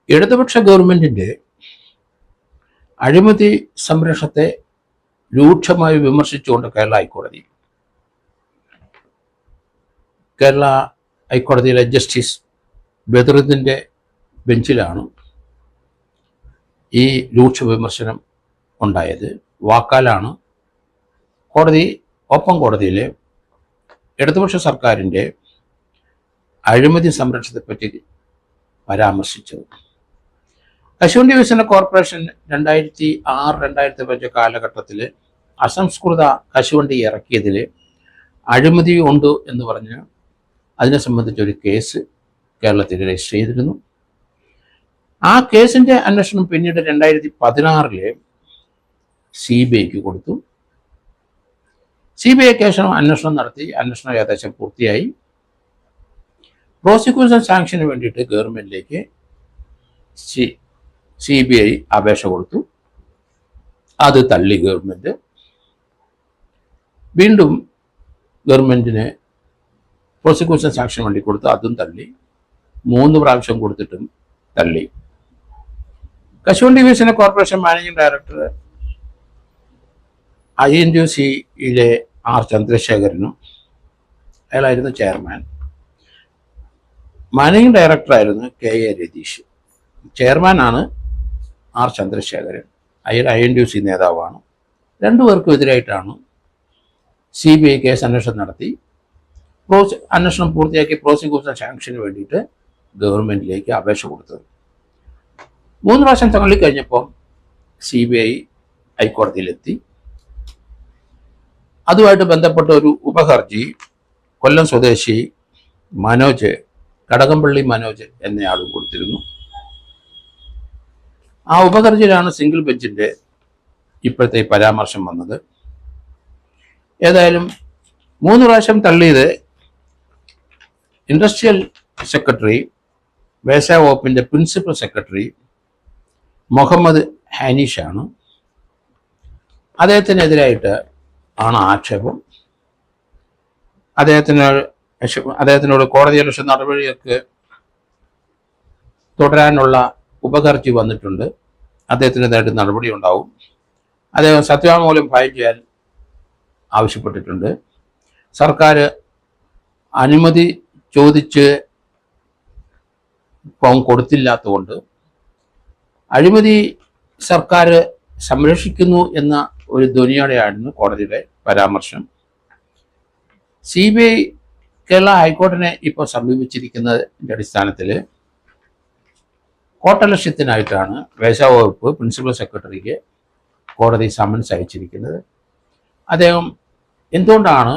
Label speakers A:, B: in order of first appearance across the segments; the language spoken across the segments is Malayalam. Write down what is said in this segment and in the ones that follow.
A: ഇടതുപക്ഷ ഗവൺമെന്റിന്റെ അഴിമതി സംരക്ഷണത്തെ രൂക്ഷമായി വിമർശിച്ചുകൊണ്ട് കേരള ഹൈക്കോടതിയിലെ ജസ്റ്റിസ് ബദറുദ്ദീൻ്റെ ബെഞ്ചിലാണ് ഈ രൂക്ഷ വിമർശനം ഉണ്ടായത്. വാക്കാലാണ് കോടതിയിലെ ഇടതുപക്ഷ സർക്കാരിൻ്റെ അഴിമതി സംരക്ഷണത്തെപ്പറ്റി പരാമർശിച്ചത്. കശുവണ്ടി വികസന കോർപ്പറേഷൻ 2006-2005 കാലഘട്ടത്തിൽ അസംസ്കൃത കശുവണ്ടി ഇറക്കിയതിൽ അഴിമതി ഉണ്ട് എന്ന് പറഞ്ഞ് അതിനെ സംബന്ധിച്ചൊരു കേസ് കേരളത്തിൽ രജിസ്റ്റർ ചെയ്തിരുന്നു. ആ കേസിൻ്റെ അന്വേഷണം പിന്നീട് 2016 CBIക്ക് കൊടുത്തു. CBI അന്വേഷണം നടത്തി. അന്വേഷണം ഏകദേശം പൂർത്തിയായി. പ്രോസിക്യൂഷൻ സാങ്ഷന് വേണ്ടിയിട്ട് ഗവൺമെൻറ്റിലേക്ക് CBI അപേക്ഷ കൊടുത്തു. അത് തള്ളി ഗവൺമെൻറ്. വീണ്ടും ഗവൺമെൻറ്റിന് പ്രോസിക്യൂഷൻ സാങ്ഷൻ വേണ്ടി കൊടുത്തു. അതും തള്ളി. 3 പ്രാവശ്യം കൊടുത്തിട്ടും തള്ളി. കശുവണ്ടി വികസന കോർപ്പറേഷൻ മാനേജിംഗ് ഡയറക്ടർ INTUCയിലെ R ചന്ദ്രശേഖരനും, അയാളായിരുന്നു ചെയർമാൻ. മാനേജിംഗ് ഡയറക്ടറായിരുന്നു KA രതീഷ്. ചെയർമാനാണ് R ചന്ദ്രശേഖരൻ. അയാൾ INTUC നേതാവാണ്. രണ്ടുപേർക്കും എതിരായിട്ടാണ് CBI കേസ് അന്വേഷണം നടത്തി. അന്വേഷണം പൂർത്തിയാക്കി പ്രോസിക്യൂഷൻ സാങ്ഷന് വേണ്ടിയിട്ട് ഗവൺമെൻറ്റിലേക്ക് അപേക്ഷ കൊടുത്തത്. 3 പ്രാവശ്യം തള്ളിക്കഴിഞ്ഞപ്പം CBI ഹൈക്കോടതിയിലെത്തി. അതുമായിട്ട് ബന്ധപ്പെട്ട ഒരു ഉപഹർജി കൊല്ലം സ്വദേശി കടകംപള്ളി മനോജ് എന്നയാളും കൊടുത്തിരുന്നു. ആ ഉപഹർജിയിലാണ് സിംഗിൾ ബെഞ്ചിൻ്റെ ഇപ്പോഴത്തെ പരാമർശം വന്നത്. ഏതായാലും 3 പ്രാവശ്യം തള്ളിയത് ഇൻഡസ്ട്രിയൽ സെക്രട്ടറി, വ്യവസായ വകുപ്പിൻ്റെ പ്രിൻസിപ്പൽ സെക്രട്ടറി മുഹമ്മദ് ഹാനിഷാണ്. അദ്ദേഹത്തിനെതിരായിട്ട് ആണ് ആക്ഷേപം. അദ്ദേഹത്തിനോട് കോടതിയലക്ഷ്യ നടപടികൾക്ക് തുടരാനുള്ള ഉപഹർജി വന്നിട്ടുണ്ട്. അദ്ദേഹത്തിനെതിരായിട്ട് നടപടി ഉണ്ടാവും. അദ്ദേഹം സത്യവാങ്മൂലം ഫയൽ ചെയ്യാൻ ആവശ്യപ്പെട്ടിട്ടുണ്ട്. സർക്കാർ അനുമതി ചോദിച്ച് ഫോം കൊടുത്തില്ലാത്തതുകൊണ്ട് അഴിമതി സർക്കാർ സംരക്ഷിക്കുന്നു എന്ന ഒരു ധ്വനിയോടെയായിരുന്നു കോടതിയുടെ പരാമർശം. CBI കേരള ഹൈക്കോടതിനെ ഇപ്പോൾ സമീപിച്ചിരിക്കുന്നതിൻ്റെ അടിസ്ഥാനത്തിൽ കോട്ടലക്ഷ്യത്തിനായിട്ടാണ് വ്യവസായ വകുപ്പ് പ്രിൻസിപ്പൽ സെക്രട്ടറിക്ക് കോടതി സമൻസ് അയച്ചിരിക്കുന്നത്. അദ്ദേഹം എന്തുകൊണ്ടാണ്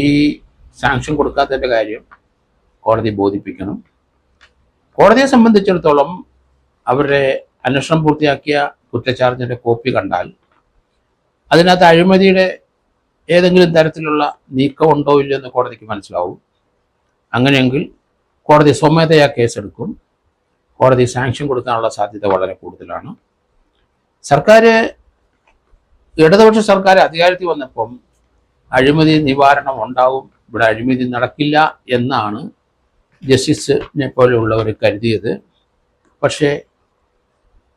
A: ഈ സാങ്ഷൻ കൊടുക്കാത്തതിൻ്റെ കാര്യം കോടതി ബോധിപ്പിക്കണം. കോടതിയെ സംബന്ധിച്ചിടത്തോളം അവരുടെ അന്വേഷണം പൂർത്തിയാക്കിയ കുറ്റച്ചാർജിൻ്റെ കോപ്പി കണ്ടാൽ അതിനകത്ത് അഴിമതിയുടെ ഏതെങ്കിലും തരത്തിലുള്ള നീക്കമുണ്ടോ ഇല്ലയോ എന്ന് കോടതിക്ക് മനസ്സിലാവും. അങ്ങനെയെങ്കിൽ കോടതി സ്വമേധയാ കേസെടുക്കും. കോടതി സാങ്ഷൻ കൊടുക്കാനുള്ള സാധ്യത വളരെ കൂടുതലാണ്. ഇടതുപക്ഷ സർക്കാർ അധികാരത്തിൽ വന്നപ്പം അഴിമതി നിവാരണം ഉണ്ടാവും, ഇവിടെ അഴിമതി നടക്കില്ല എന്നാണ് ജസ്റ്റിസിനെ പോലെയുള്ളവർ കരുതിയത്. പക്ഷേ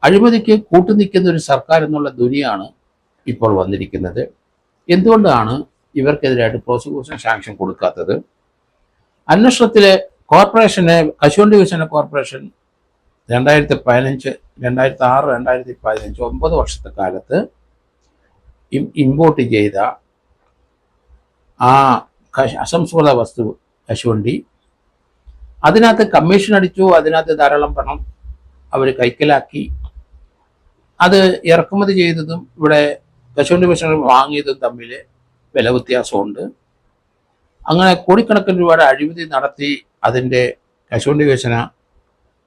A: അഴിമതിക്ക് കൂട്ടുനിൽക്കുന്ന ഒരു സർക്കാർ എന്നുള്ള ധ്വനിയാണ് ഇപ്പോൾ വന്നിരിക്കുന്നത്. എന്തുകൊണ്ടാണ് ഇവർക്കെതിരായിട്ട് പ്രോസിക്യൂഷൻ സാങ്ഷൻ കൊടുക്കാത്തത്? അന്വേഷണത്തിലെ കശുവണ്ടി വികസന കോർപ്പറേഷൻ 2015, 2006, 2015 9 വർഷത്തെ കാലത്ത് ഇമ്പോർട്ട് ചെയ്ത ആ അസംസ്കൃത വസ്തു കശുവണ്ടി, അതിനകത്ത് കമ്മീഷൻ അടിച്ചു. അതിനകത്ത് ധാരാളം പണം അവർ കൈക്കലാക്കി. അത് ഇറക്കുമതി ചെയ്തതും ഇവിടെ കശുവണ്ടി വികസനം വാങ്ങിയതും തമ്മിൽ വില വ്യത്യാസമുണ്ട്. അങ്ങനെ കോടിക്കണക്കിന് രൂപയുടെ അഴിമതി നടത്തി അതിൻ്റെ കശുവണ്ടി വികസന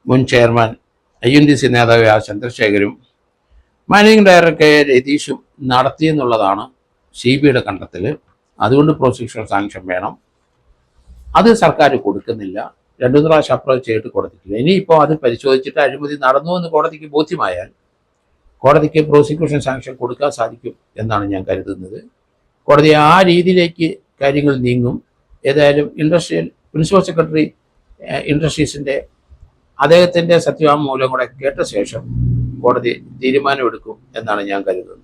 A: മുൻ ചെയർമാൻ INTUC നേതാവ് ചന്ദ്രശേഖരും മാനേജിംഗ് ഡയറക്ടർ രതീഷും നടത്തിയെന്നുള്ളതാണ് CBIയുടെ കണ്ടെത്തൽ. അതുകൊണ്ട് പ്രോസിക്യൂഷൻ സാങ്ഷൻ വേണം. അത് സർക്കാർ കൊടുക്കുന്നില്ല. 2 പ്രാവശ്യം അപ്രോച്ച് ചെയ്തിട്ട് കൊടുത്തിട്ടില്ല. ഇനിയിപ്പോൾ അത് പരിശോധിച്ചിട്ട് അഴിമതി നടന്നു എന്ന് കോടതിക്ക് ബോധ്യമായാൽ കോടതിക്ക് പ്രോസിക്യൂഷൻ സാങ്ഷൻ കൊടുക്കാൻ സാധിക്കും എന്നാണ് ഞാൻ കരുതുന്നത്. കോടതി ആ രീതിയിലേക്ക് കാര്യങ്ങൾ നീങ്ങും. ഏതായാലും പ്രിൻസിപ്പൽ സെക്രട്ടറി ഇൻഡസ്ട്രീസിൻ്റെ അദ്ദേഹത്തിന്റെ സത്യവാങ്മൂലം കൂടെ കേട്ട ശേഷം കോടതി തീരുമാനമെടുക്കും എന്നാണ് ഞാൻ കരുതുന്നത്.